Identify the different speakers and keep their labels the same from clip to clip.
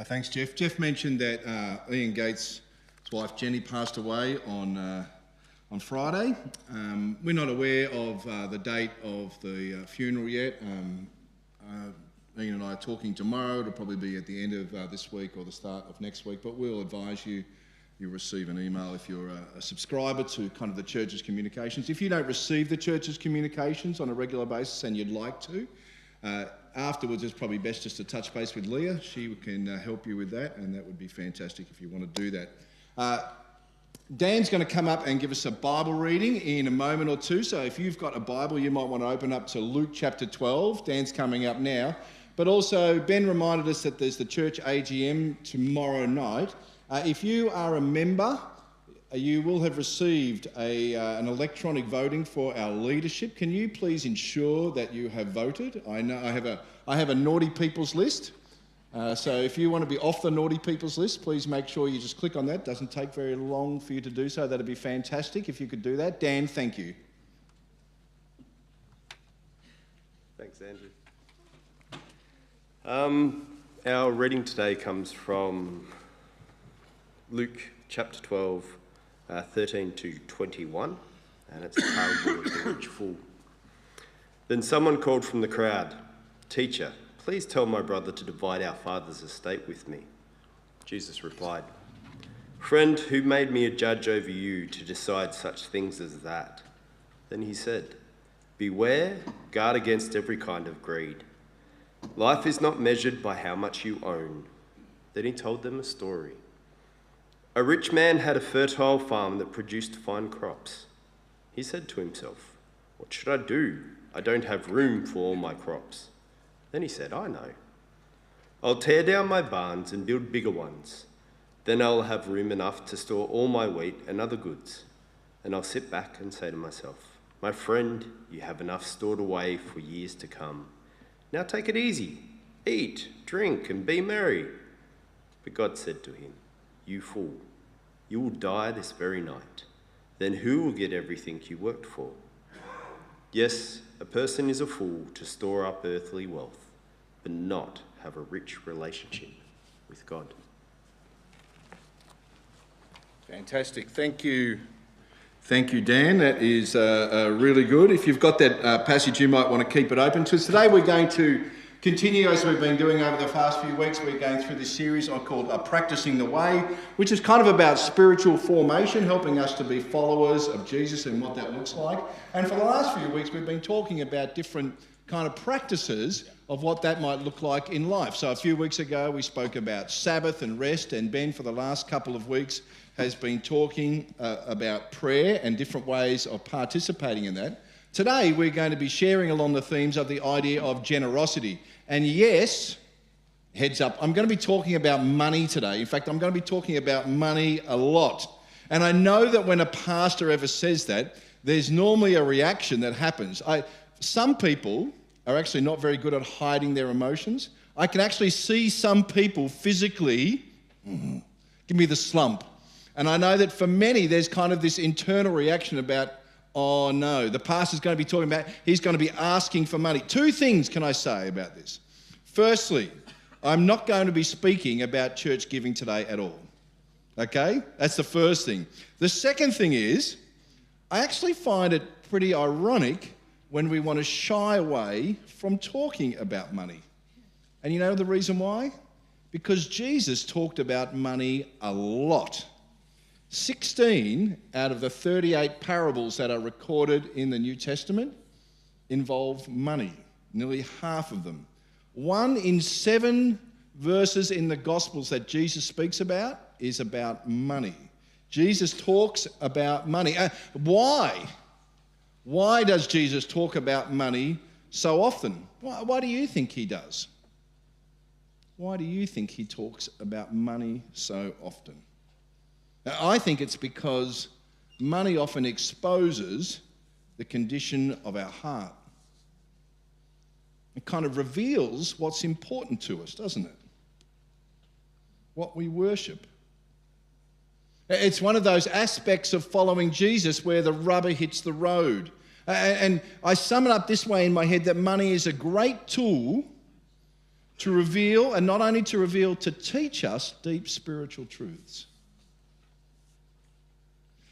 Speaker 1: Thanks, Jeff. Jeff mentioned that Ian Gates' wife Jenny passed away on Friday. We're not aware of the date of the funeral yet. Ian and I are talking tomorrow. It'll probably be at the end of this week or the start of next week, but we'll advise you. You'll receive an email if you're a subscriber to kind of the church's communications. If you don't receive the church's communications on a regular basis and you'd like to, afterwards it's probably best just to touch base with Leah. She can help you with that, and that would be fantastic if you want to do that. Dan's going to come up and give us a Bible reading in a moment or two, so if you've got a Bible you might want to open up to Luke chapter 12. Dan's coming up now. But also Ben reminded us that there's the church AGM tomorrow night. If you are a member, you will have received an electronic voting for our leadership. Can you please ensure that you have voted? I know I have a naughty people's list. So if you want to be off the naughty people's list, please make sure you just click on that. It doesn't take very long for you to do so. That'd be fantastic if you could do that. Dan, thank you.
Speaker 2: Thanks, Andrew. Our reading today comes from Luke chapter 12, 13 to 21, and it's a parable of the rich fool. Then someone called from the crowd, "Teacher, please tell my brother to divide our father's estate with me." Jesus replied, "Friend, who made me a judge over you to decide such things as that?" Then he said, "Beware, guard against every kind of greed. Life is not measured by how much you own." Then he told them a story. A rich man had a fertile farm that produced fine crops. He said to himself, "What should I do? I don't have room for all my crops." Then he said, "I know. I'll tear down my barns and build bigger ones. Then I'll have room enough to store all my wheat and other goods. And I'll sit back and say to myself, 'My friend, you have enough stored away for years to come. Now take it easy. Eat, drink, and be merry.' But God said to him, 'You fool, you will die this very night. Then who will get everything you worked for?' Yes, a person is a fool to store up earthly wealth, but not have a rich relationship with God."
Speaker 1: Fantastic. Thank you. Thank you, Dan. That is really good. If you've got that passage, you might want to keep it open to us. Today we're going to continue, as we've been doing over the past few weeks. We're going through this series called Practising the Way, which is kind of about spiritual formation, helping us to be followers of Jesus and what that looks like. And for the last few weeks, we've been talking about different kind of practices of what that might look like in life. So a few weeks ago, we spoke about Sabbath and rest, and Ben, for the last couple of weeks, has been talking about prayer and different ways of participating in that. Today, we're going to be sharing along the themes of the idea of generosity. And yes, heads up, I'm going to be talking about money today. In fact, I'm going to be talking about money a lot. And I know that when a pastor ever says that, there's normally a reaction that happens. Some people are actually not very good at hiding their emotions. I can actually see some people physically give me the slump. And I know that for many, there's kind of this internal reaction about, oh no, the pastor's going to be talking about, he's going to be asking for money. Two things can I say about this. Firstly, I'm not going to be speaking about church giving today at all. Okay? That's the first thing. The second thing is, I actually find it pretty ironic when we want to shy away from talking about money. And you know the reason why? Because Jesus talked about money a lot. 16 out of the 38 parables that are recorded in the New Testament involve money, nearly half of them. 1 in 7 verses in the Gospels that Jesus speaks about is about money. Jesus talks about money. Why? Why does Jesus talk about money so often? Why do you think he does? Why do you think he talks about money so often? Now, I think it's because money often exposes the condition of our heart. It kind of reveals what's important to us, doesn't it? What we worship. It's one of those aspects of following Jesus where the rubber hits the road. And I sum it up this way in my head, that money is a great tool to reveal, and not only to reveal, to teach us deep spiritual truths.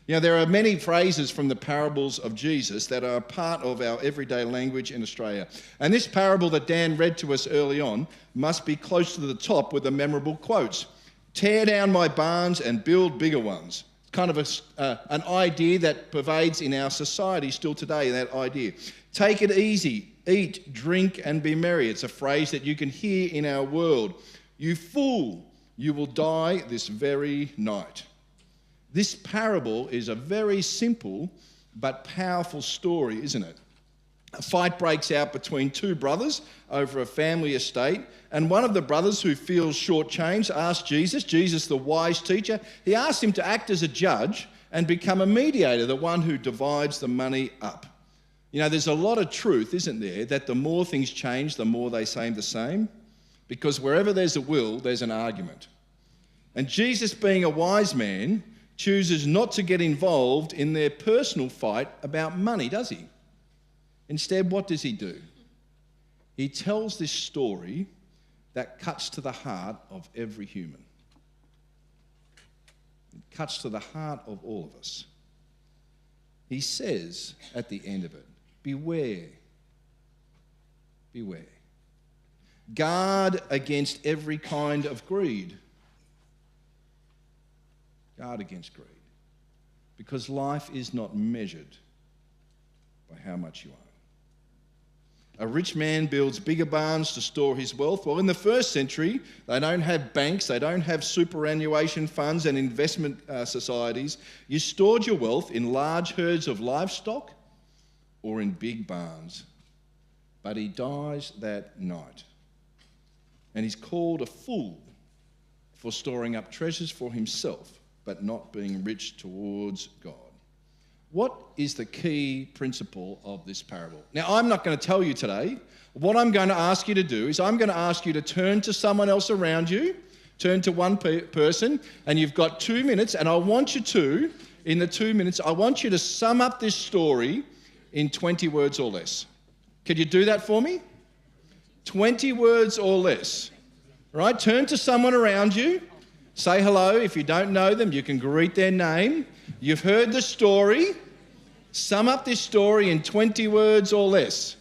Speaker 1: You know, there are many phrases from the parables of Jesus that are a part of our everyday language in Australia. And this parable that Dan read to us early on must be close to the top with the memorable quotes. Tear down my barns and build bigger ones. Kind of an idea that pervades in our society still today, that idea. Take it easy, eat, drink, and be merry. It's a phrase that you can hear in our world. You fool, you will die this very night. This parable is a very simple but powerful story, isn't it? A fight breaks out between two brothers over a family estate, and one of the brothers who feels shortchanged asks Jesus, the wise teacher, he asks him to act as a judge and become a mediator, the one who divides the money up. You know, there's a lot of truth, isn't there, that the more things change, the more they seem the same, because wherever there's a will, there's an argument. And Jesus, being a wise man, chooses not to get involved in their personal fight about money, does he? Instead, what does he do? He tells this story that cuts to the heart of every human. It cuts to the heart of all of us. He says at the end of it, beware, beware. Guard against every kind of greed. Guard against greed. Because life is not measured by how much you own. A rich man builds bigger barns to store his wealth. Well, in the first century, they don't have banks, they don't have superannuation funds and investment societies. You stored your wealth in large herds of livestock or in big barns. But he dies that night. And he's called a fool for storing up treasures for himself, but not being rich towards God. What is the key principle of this parable? Now, I'm not going to tell you today. What I'm going to ask you to do is I'm going to ask you to turn to someone else around you, turn to one person, and you've got 2 minutes, and I want you to, in the 2 minutes, I want you to sum up this story in 20 words or less. Could you do that for me? 20 words or less. Right? Turn to someone around you. Say hello. If you don't know them, you can greet their name. You've heard the story. Sum up this story in 20 words or less.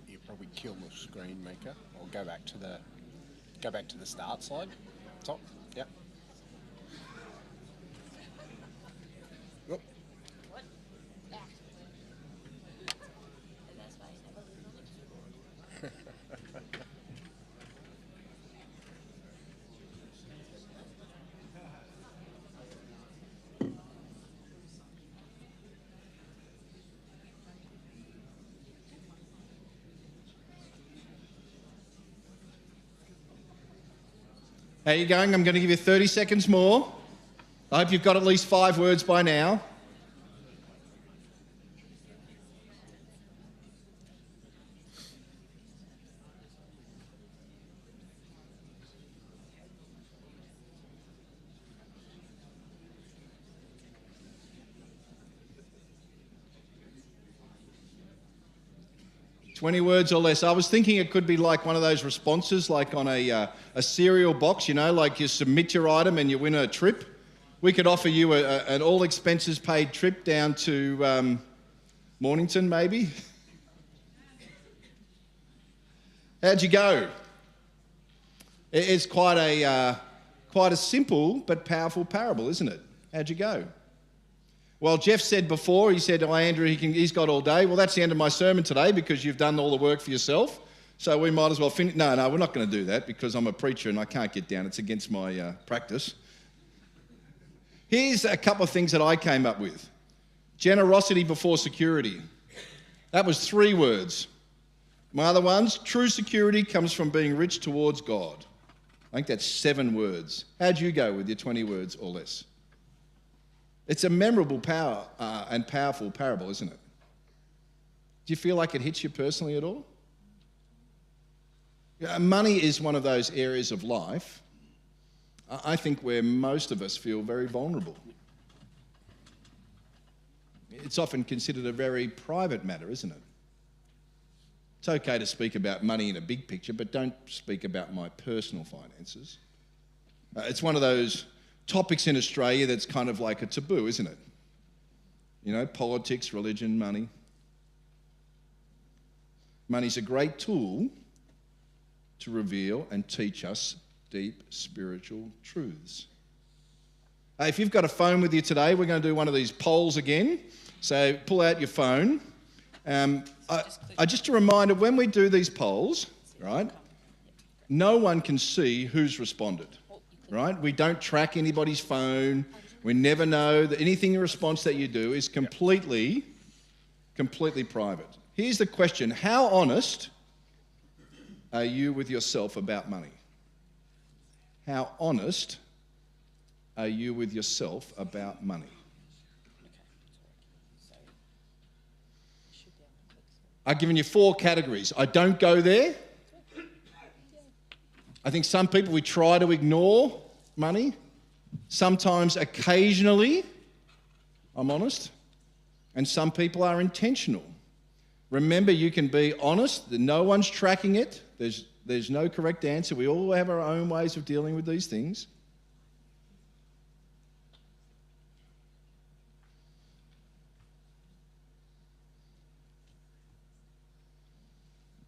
Speaker 3: You probably kill the screen maker, or go back to the start slide. Top. Yep. Yep.
Speaker 1: How are you going? I'm going to give you 30 seconds more. I hope you've got at least 5 words by now. "20 words or less." I was thinking it could be like one of those responses, like on a cereal box, you know, like you submit your item and you win a trip. We could offer you an all expenses paid trip down to Mornington, maybe. How'd you go? It's quite a simple but powerful parable, isn't it? How'd you go? Well, Jeff said before, he said, "Oh, Andrew, he's got all day." Well, that's the end of my sermon today because you've done all the work for yourself. So we might as well finish. No, we're not going to do that because I'm a preacher and I can't get down. It's against my practice. Here's a couple of things that I came up with. Generosity before security. That was 3 words. My other ones, true security comes from being rich towards God. I think that's 7 words. How'd you go with your 20 words or less? It's a memorable and powerful parable, isn't it? Do you feel like it hits you personally at all? Money is one of those areas of life, I think, where most of us feel very vulnerable. It's often considered a very private matter, isn't it? It's okay to speak about money in a big picture, but don't speak about my personal finances. It's one of those topics in Australia that's kind of like a taboo, isn't it? You know, politics, religion, money. Money's a great tool to reveal and teach us deep spiritual truths. If you've got a phone with you today, we're going to do one of these polls again. So pull out your phone. Just a reminder, when we do these polls, right, no one can see who's responded, right? We don't track anybody's phone. We never know that anything in response that you do is completely private. Here's the question: how honest are you with yourself about money? How honest are you with yourself about money? I've given you 4 categories. I don't go there. I think some people, we try to ignore money. Sometimes, occasionally, I'm honest. And some people are intentional. Remember, you can be honest. No one's tracking it. There's no correct answer. We all have our own ways of dealing with these things.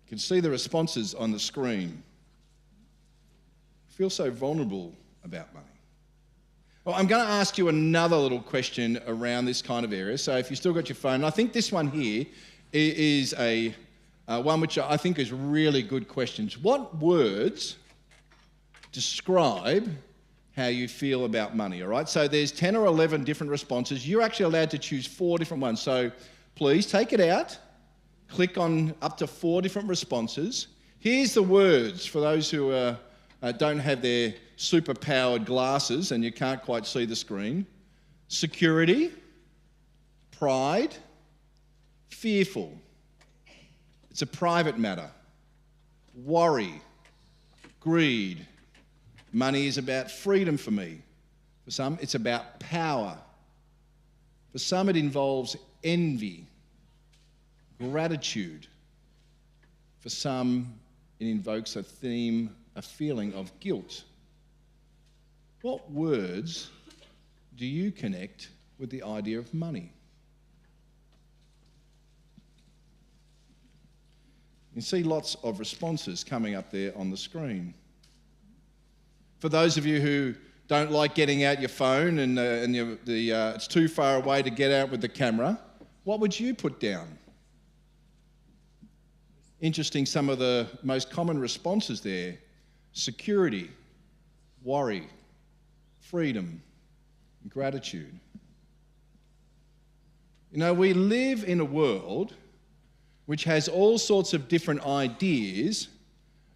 Speaker 1: You can see the responses on the screen. I feel so vulnerable about money. Well, I'm going to ask you another little question around this kind of area. So if you've still got your phone, I think this one here is one which I think is really good questions. What words describe how you feel about money, all right? So there's 10 or 11 different responses. You're actually allowed to choose 4 different ones. So please take it out. Click on up to 4 different responses. Here's the words for those who don't have their super-powered glasses and you can't quite see the screen. Security, pride, fearful. It's a private matter. Worry, greed. Money is about freedom for me. For some, it's about power. For some, it involves envy, gratitude. For some, it invokes a feeling of guilt. What words do you connect with the idea of money? You can see lots of responses coming up there on the screen. For those of you who don't like getting out your phone and it's too far away to get out with the camera, what would you put down? Interesting, some of the most common responses there: security, worry, freedom, gratitude. You know, we live in a world which has all sorts of different ideas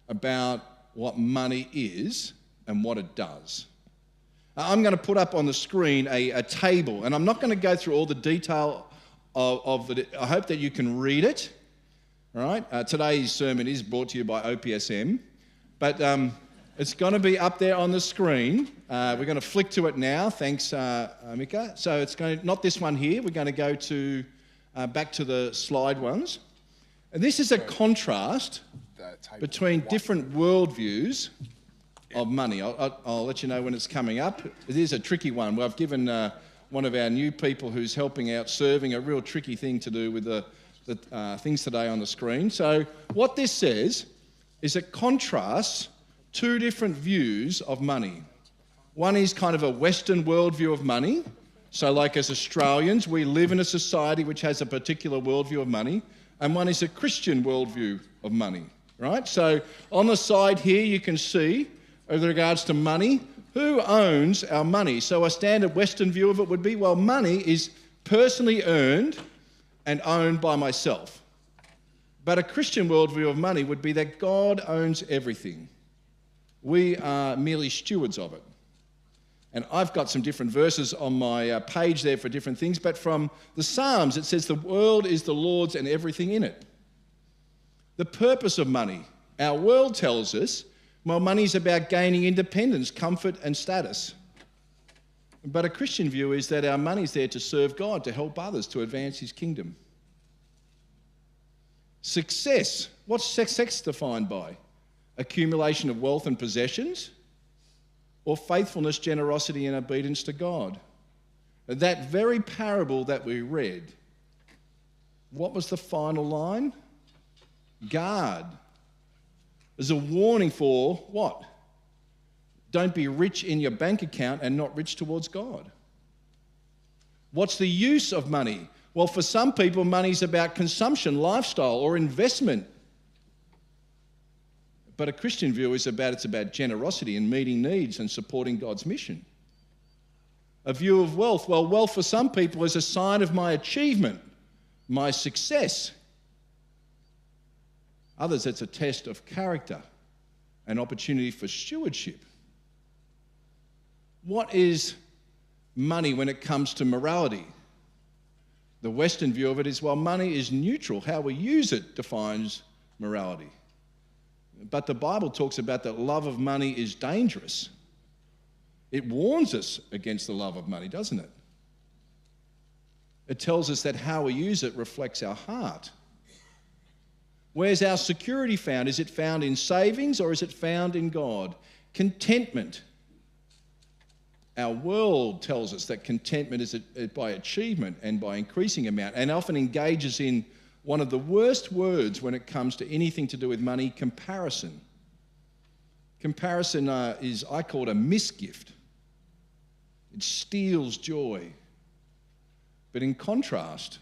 Speaker 1: about what money is and what it does. I'm going to put up on the screen a table, and I'm not going to go through all the detail of it. I hope that you can read it. All right. Today's sermon is brought to you by OPSM, but it's going to be up there on the screen. We're going to flick to it now. Thanks, Mika. So it's going to, not this one here. We're going to go to back to the slide ones. And this is a contrast between different worldviews of money. I'll let you know when it's coming up. It is a tricky one. Well, I've given one of our new people who's helping out serving a real tricky thing to do with the things today on the screen. So what this says is it contrasts 2 different views of money. One is kind of a Western worldview of money. So like as Australians, we live in a society which has a particular worldview of money. And one is a Christian worldview of money, right? So on the side here, you can see, with regards to money, who owns our money? So a standard Western view of it would be, well, money is personally earned and owned by myself. But a Christian worldview of money would be that God owns everything. We are merely stewards of it. And I've got some different verses on my page there for different things, but from the Psalms it says the world is the Lord's and everything in it. The purpose of money. Our world tells us, well, money's about gaining independence, comfort and status. But a Christian view is that our money's there to serve God, to help others, to advance his kingdom. Success. What's success defined by? Accumulation of wealth and possessions? Or faithfulness, generosity, and obedience to God? That very parable that we read, what was the final line? Guard. There's a warning for what? Don't be rich in your bank account and not rich towards God. What's the use of money? Well, for some people, money's about consumption, lifestyle, or investment. But a Christian view is it's about generosity and meeting needs and supporting God's mission. A view of wealth, well, wealth for some people is a sign of my achievement, my success. Others, it's a test of character, an opportunity for stewardship. What is money when it comes to morality? The Western view of it is, well, money is neutral. How we use it defines morality. But the Bible talks about that love of money is dangerous. It warns us against the love of money, doesn't it? It tells us that how we use it reflects our heart. Where's our security found? Is it found in savings or is it found in God? Contentment. Our world tells us that contentment is by achievement and by increasing amount, and often engages in one of the worst words when it comes to anything to do with money, comparison. Comparison is, I call it a misgift. It steals joy. But in contrast,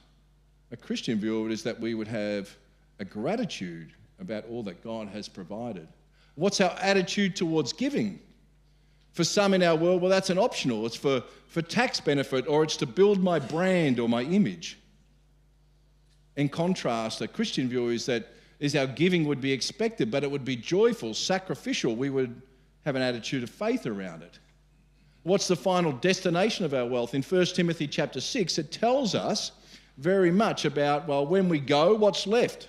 Speaker 1: a Christian view of it is that we would have a gratitude about all that God has provided. What's our attitude towards giving? For some in our world, well, that's an optional. It's for tax benefit, or it's to build my brand or my image. In contrast, a Christian view is our giving would be expected, but it would be joyful, sacrificial. We would have an attitude of faith around it. What's the final destination of our wealth? In 1 Timothy chapter 6, it tells us very much about, well, when we go, what's left?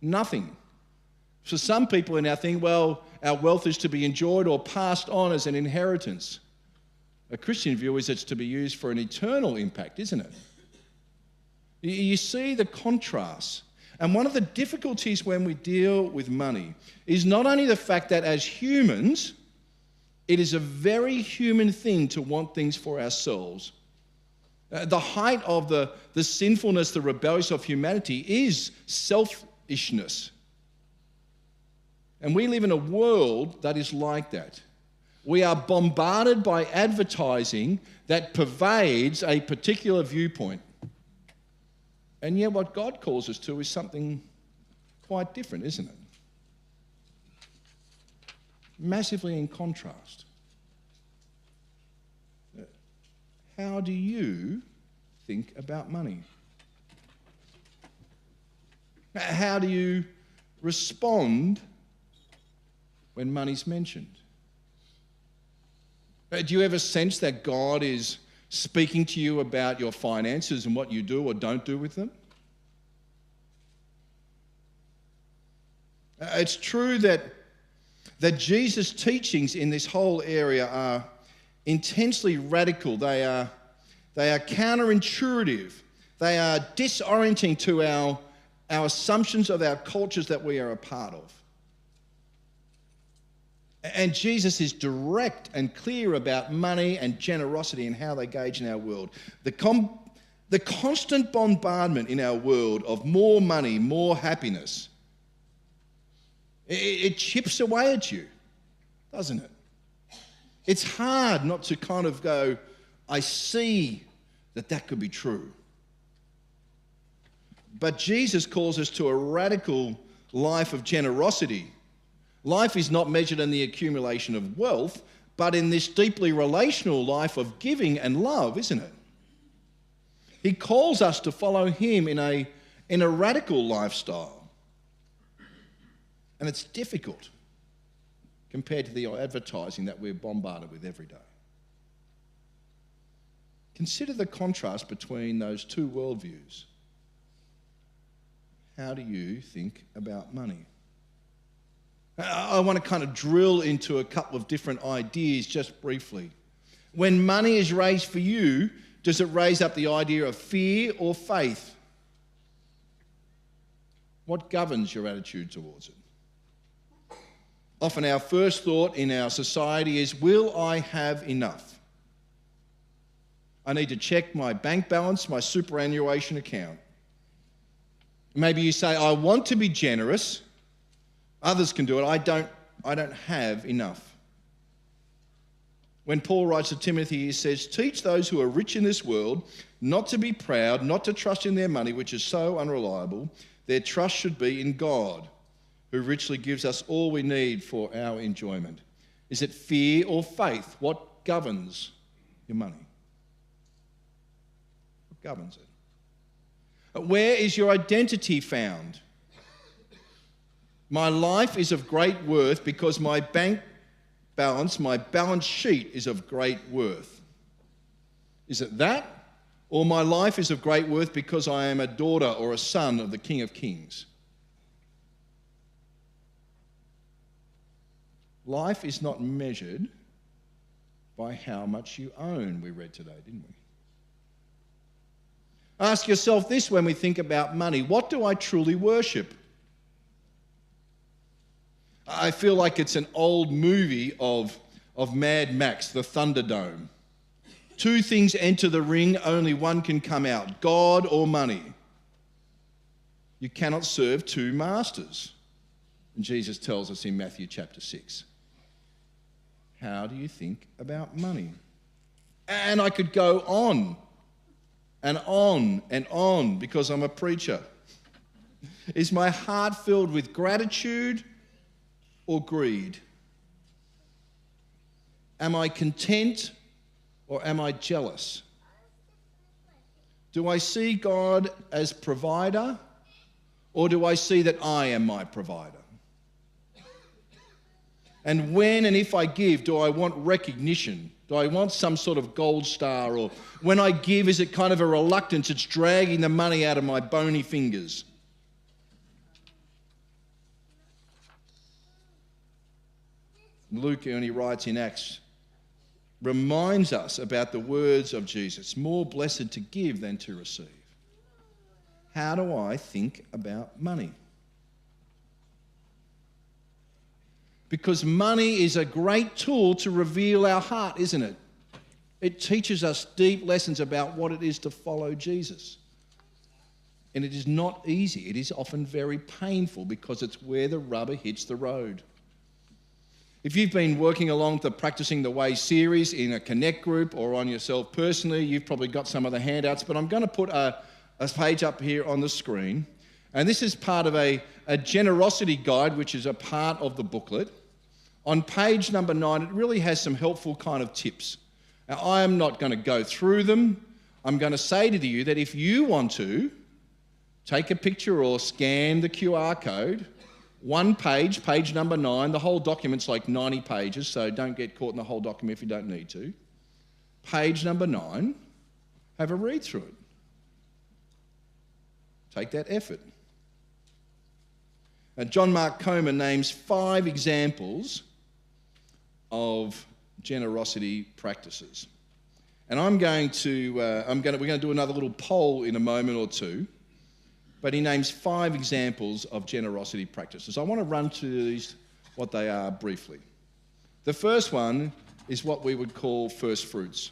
Speaker 1: Nothing. For some people in our thing, well, our wealth is to be enjoyed or passed on as an inheritance. A Christian view is it's to be used for an eternal impact, isn't it? You see the contrast. And one of the difficulties when we deal with money is not only the fact that as humans, it is a very human thing to want things for ourselves. The height of the sinfulness, the rebellious of humanity is selfishness. And we live in a world that is like that. We are bombarded by advertising that pervades a particular viewpoint. And yet what God calls us to is something quite different, isn't it? Massively in contrast. How do you think about money? How do you respond when money's mentioned? Do you ever sense that God is speaking to you about your finances and what you do or don't do with them? It's true that Jesus' teachings in this whole area are intensely radical. They are counterintuitive. They are disorienting to our assumptions of our cultures that we are a part of. And Jesus is direct and clear about money and generosity and how they gauge in our world. The constant bombardment in our world of more money, more happiness, it chips away at you, doesn't it? It's hard not to kind of go, I see that could be true. But Jesus calls us to a radical life of generosity. Life is not measured in the accumulation of wealth, but in this deeply relational life of giving and love, isn't it? He calls us to follow him in a radical lifestyle. And it's difficult compared to the advertising that we're bombarded with every day. Consider the contrast between those two worldviews. How do you think about money? I want to kind of drill into a couple of different ideas just briefly. When money is raised for you, does it raise up the idea of fear or faith? What governs your attitude towards it? Often our first thought in our society is, will I have enough? I need to check my bank balance, my superannuation account. Maybe you say, I want to be generous. Others can do it. I don't have enough. When Paul writes to Timothy, he says, teach those who are rich in this world not to be proud, not to trust in their money, which is so unreliable. Their trust should be in God, who richly gives us all we need for our enjoyment. Is it fear or faith? What governs your money? What governs it? Where is your identity found? My life is of great worth because my bank balance, my balance sheet is of great worth. Is it that? Or my life is of great worth because I am a daughter or a son of the King of Kings? Life is not measured by how much you own, we read today, didn't we? Ask yourself this when we think about money. What do I truly worship? I feel like it's an old movie of Mad Max, the Thunderdome. Two things enter the ring, only one can come out, God or money. You cannot serve two masters. And Jesus tells us in Matthew chapter 6. How do you think about money? And I could go on and on and on because I'm a preacher. Is my heart filled with gratitude or greed? Am I content or am I jealous? Do I see God as provider or do I see that I am my provider? And when and if I give, do I want recognition? Do I want some sort of gold star? Or when I give, is it kind of a reluctance? It's dragging the money out of my bony fingers. Luke, when he writes in Acts, reminds us about the words of Jesus, more blessed to give than to receive. How do I think about money? Because money is a great tool to reveal our heart, isn't it? It teaches us deep lessons about what it is to follow Jesus. And it is not easy. It is often very painful because it's where the rubber hits the road. If you've been working along the Practising the Way series in a Connect group or on yourself personally, you've probably got some of the handouts, but I'm going to put a page up here on the screen. And this is part of a generosity guide, which is a part of the booklet. On page number 9, it really has some helpful kind of tips. Now, I am not going to go through them. I'm going to say to you that if you want to, take a picture or scan the QR code, one page, page number 9, the whole document's like 90 pages, so don't get caught in the whole document if you don't need to. Page number 9, have a read through it. Take that effort. John Mark Comer names 5 examples of generosity practices. And we're going to do another little poll in a moment or two, but he names 5 examples of generosity practices. I want to run through these, what they are briefly. The first one is what we would call first fruits.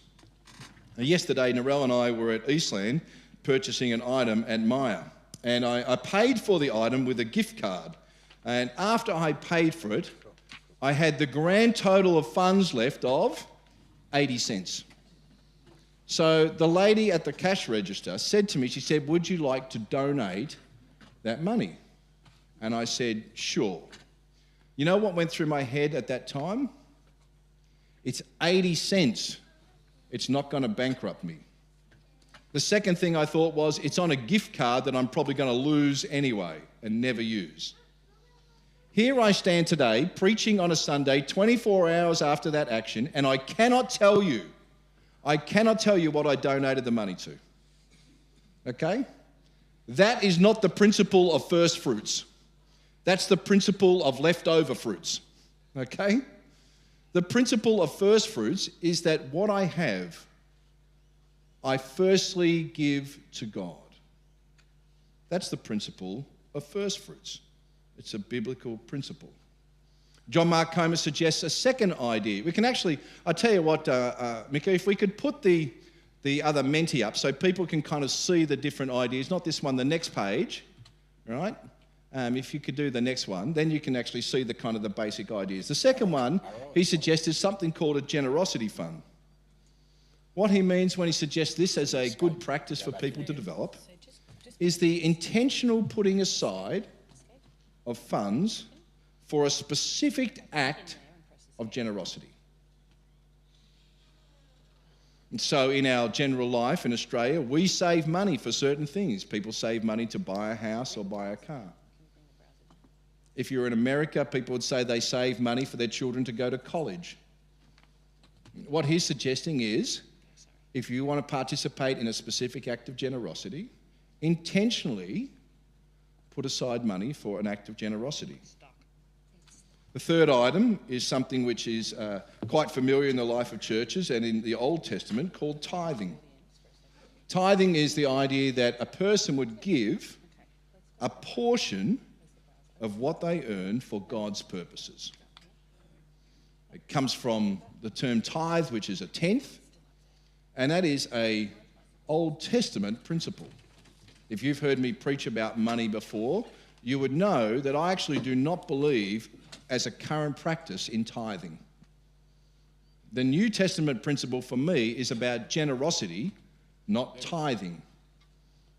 Speaker 1: Now, yesterday, Narelle and I were at Eastland purchasing an item at Myer. And I paid for the item with a gift card. And after I paid for it, I had the grand total of funds left of 80 cents. So the lady at the cash register said to me, she said, would you like to donate that money? And I said, sure. You know what went through my head at that time? It's 80 cents. It's not going to bankrupt me. The second thing I thought was, it's on a gift card that I'm probably going to lose anyway and never use. Here I stand today, preaching on a Sunday, 24 hours after that action, and I cannot tell you what I donated the money to. Okay? That is not the principle of first fruits. That's the principle of leftover fruits. Okay? The principle of first fruits is that what I have, I firstly give to God. That's the principle of first fruits. It's a biblical principle. John Mark Comer suggests a second idea. We can actually, I tell you what, Mika, if we could put the other menti up so people can kind of see the different ideas, not this one, the next page, right? If you could do the next one, then you can actually see the kind of the basic ideas. The second one he suggests is something called a generosity fund. What he means when he suggests this as a good practice for people to develop is the intentional putting aside of funds for a specific act of generosity. And so in our general life in Australia, we save money for certain things. People save money to buy a house or buy a car. If you're in America, people would say they save money for their children to go to college. What he's suggesting is, if you want to participate in a specific act of generosity, intentionally put aside money for an act of generosity. The third item is something which is quite familiar in the life of churches and in the Old Testament, called tithing. Tithing is the idea that a person would give a portion of what they earn for God's purposes. It comes from the term tithe, which is a tenth, and that is an Old Testament principle. If you've heard me preach about money before, you would know that I actually do not believe as a current practice in tithing. The New Testament principle for me is about generosity, not tithing.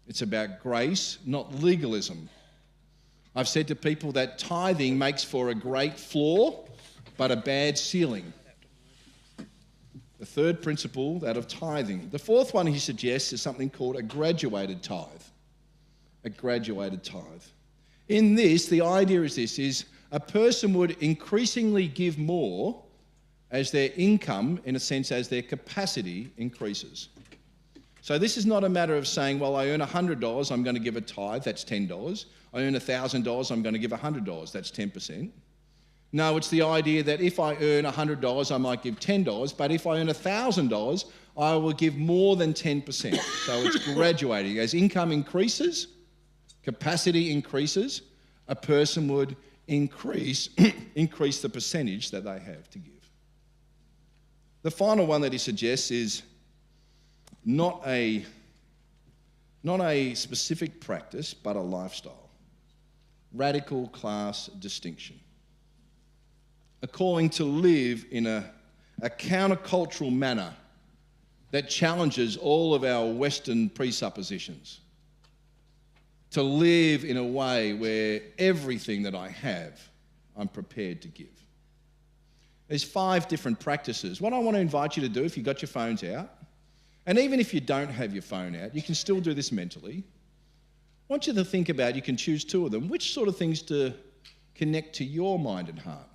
Speaker 1: It's about grace, not legalism. I've said to people that tithing makes for a great floor, but a bad ceiling. The third principle, that of tithing. The fourth one he suggests is something called a graduated tithe. A graduated tithe. In this, the idea is this, is a person would increasingly give more as their income, in a sense, as their capacity increases. So this is not a matter of saying, well, I earn $100, I'm going to give a tithe, that's $10. I earn $1,000, I'm going to give $100, that's 10%. No, it's the idea that if I earn $100, I might give $10, but if I earn $1,000, I will give more than 10%. So it's graduating. As income increases, capacity increases, a person would increase the percentage that they have to give. The final one that he suggests is not a specific practice, but a lifestyle. Radical class distinction. A calling to live in a countercultural manner that challenges all of our Western presuppositions. To live in a way where everything that I have, I'm prepared to give. There's 5 different practices. What I want to invite you to do, if you've got your phones out, and even if you don't have your phone out, you can still do this mentally. I want you to think about, you can choose 2 of them, which sort of things to connect to your mind and heart.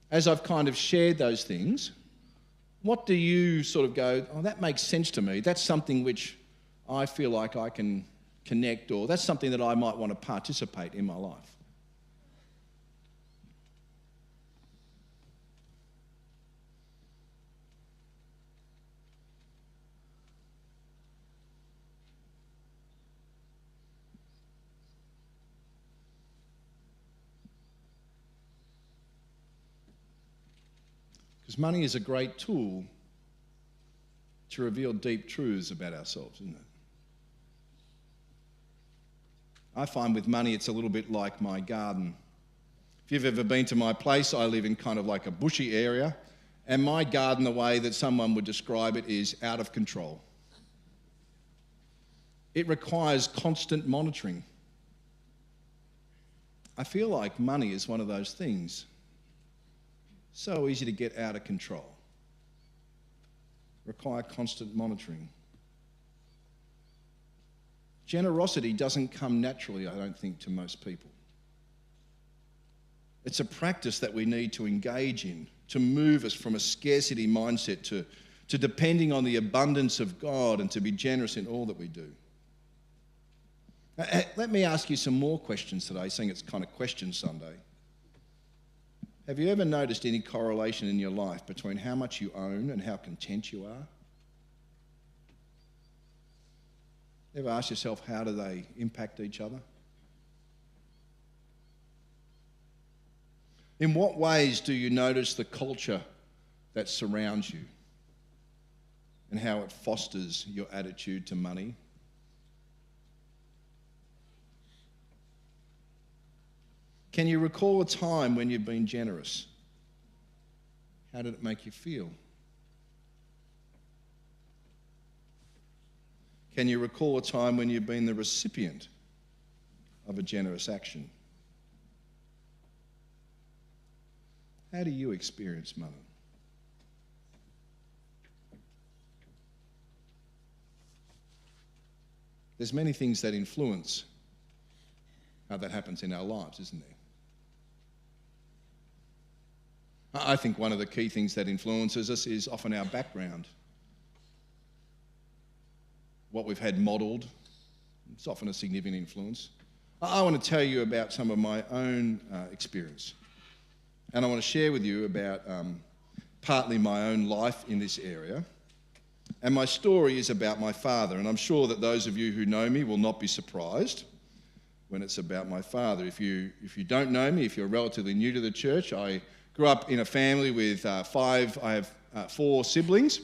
Speaker 1: As I've kind of shared those things, what do you sort of go, oh, that makes sense to me. That's something which I feel like I can connect, or that's something that I might want to participate in my life. Because money is a great tool to reveal deep truths about ourselves, isn't it? I find with money it's a little bit like my garden. If you've ever been to my place, I live in kind of like a bushy area, and my garden, the way that someone would describe it, is out of control. It requires constant monitoring. I feel like money is one of those things. So easy to get out of control. Require constant monitoring. Generosity doesn't come naturally, I don't think, to most people. It's a practice that we need to engage in to move us from a scarcity mindset to depending on the abundance of God and to be generous in all that we do. Let me ask you some more questions today, seeing it's kind of Question Sunday. Have you ever noticed any correlation in your life between how much you own and how content you are? Ever ask yourself, how do they impact each other? In what ways do you notice the culture that surrounds you and how it fosters your attitude to money? Can you recall a time when you've been generous? How did it make you feel? Can you recall a time when you've been the recipient of a generous action? How do you experience money? There's many things that influence how that happens in our lives, isn't there? I think one of the key things that influences us is often our background. What we've had modelled, it's often a significant influence. I want to tell you about some of my own experience. And I want to share with you about partly my own life in this area. And my story is about my father. And I'm sure that those of you who know me will not be surprised when it's about my father. If you don't know me, if you're relatively new to the church, I grew up in a family with four siblings,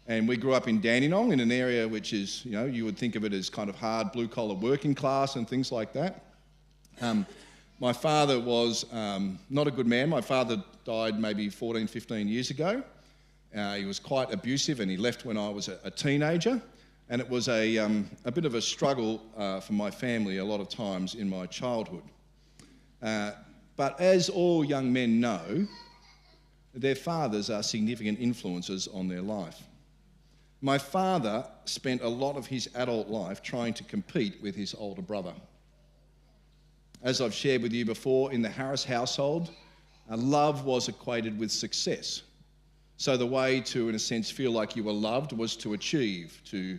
Speaker 1: and we grew up in Dandenong, in an area which is, you would think of it as kind of hard blue-collar working class and things like that. My father was not a good man. My father died maybe 14, 15 years ago. He was quite abusive, and he left when I was a teenager, and it was a bit of a struggle for my family a lot of times in my childhood. But as all young men know, their fathers are significant influences on their life. My father spent a lot of his adult life trying to compete with his older brother. As I've shared with you before, in the Harris household, love was equated with success. So the way to, in a sense, feel like you were loved was to achieve, to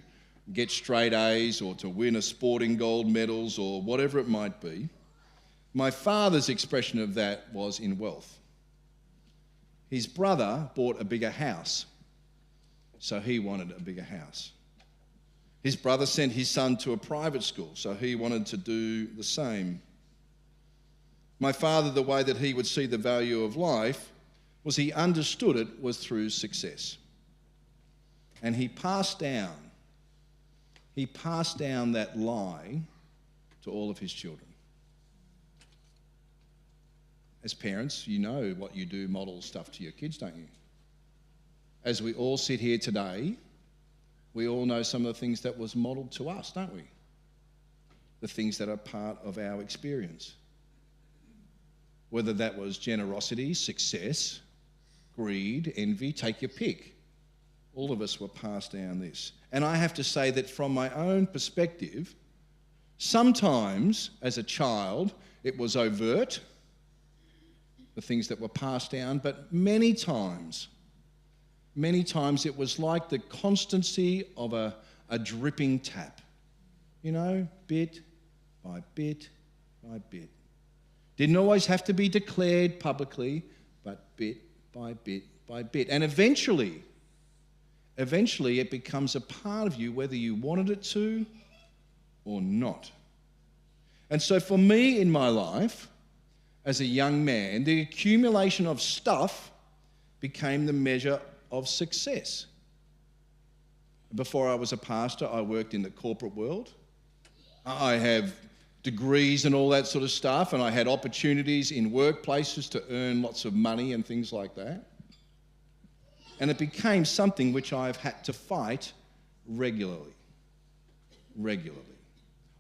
Speaker 1: get straight A's or to win a sporting gold medals or whatever it might be. My father's expression of that was in wealth. His brother bought a bigger house, so he wanted a bigger house. His brother sent his son to a private school, so he wanted to do the same. My father, the way that he would see the value of life was he understood it was through success. And he passed down that lie to all of his children. As parents, you know what you do, model stuff to your kids, don't you? As we all sit here today, we all know some of the things that was modelled to us, don't we? The things that are part of our experience. Whether that was generosity, success, greed, envy, take your pick. All of us were passed down this. And I have to say that from my own perspective, sometimes as a child it was overt, the things that were passed down, but many times it was like the constancy of a dripping tap. Bit by bit by bit. Didn't always have to be declared publicly, but bit by bit by bit. And eventually it becomes a part of you whether you wanted it to or not. And so for me in my life, as a young man, the accumulation of stuff became the measure of success. Before I was a pastor, I worked in the corporate world. I have degrees and all that sort of stuff, and I had opportunities in workplaces to earn lots of money and things like that. And it became something which I've had to fight regularly.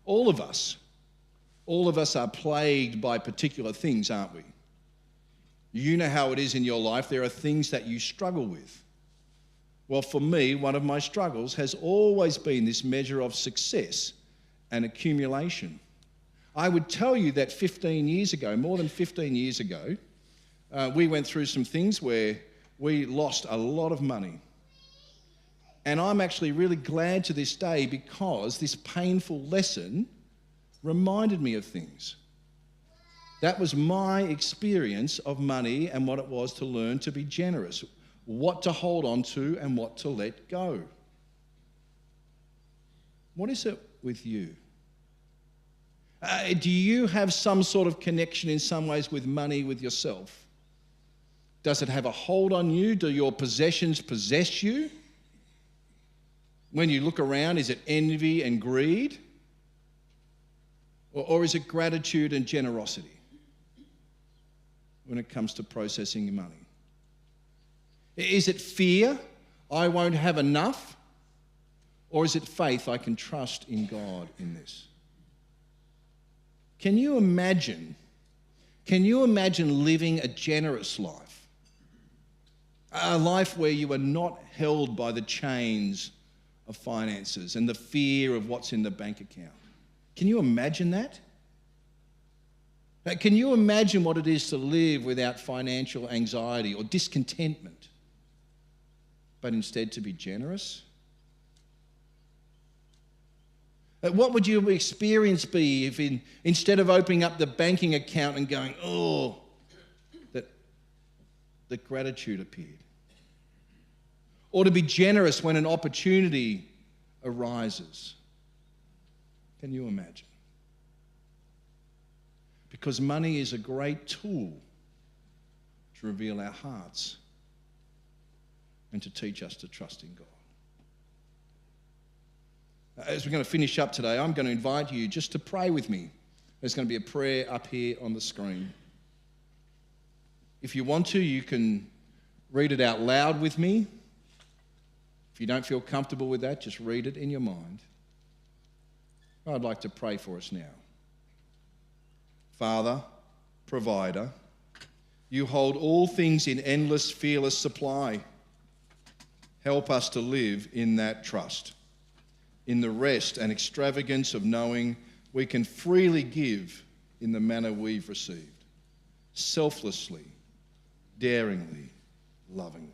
Speaker 1: All of us are plagued by particular things, aren't we? You know how it is in your life. There are things that you struggle with. Well, for me, one of my struggles has always been this measure of success and accumulation. I would tell you that 15 years ago, more than 15 years ago, we went through some things where we lost a lot of money. And I'm actually really glad to this day because this painful lesson reminded me of things. That was my experience of money and what it was to learn to be generous, what to hold on to and what to let go. What is it with you? Do you have some sort of connection in some ways with money with yourself? Does it have a hold on you? Do your possessions possess you? When you look around, is it envy and greed? Or is it gratitude and generosity when it comes to processing your money? Is it fear, I won't have enough? Or is it faith, I can trust in God in this? Can you imagine living a generous life? A life where you are not held by the chains of finances and the fear of what's in the bank account. Can you imagine that? Can you imagine what it is to live without financial anxiety or discontentment, but instead to be generous? What would your experience be if instead of opening up the banking account and going, oh, that gratitude appeared? Or to be generous when an opportunity arises? Can you imagine? Because money is a great tool to reveal our hearts and to teach us to trust in God. As we're going to finish up today, I'm going to invite you just to pray with me. There's going to be a prayer up here on the screen. If you want to, you can read it out loud with me. If you don't feel comfortable with that, just read it in your mind. I'd like to pray for us now. Father, provider, you hold all things in endless, fearless supply. Help us to live in that trust, in the rest and extravagance of knowing we can freely give in the manner we've received, selflessly, daringly, lovingly.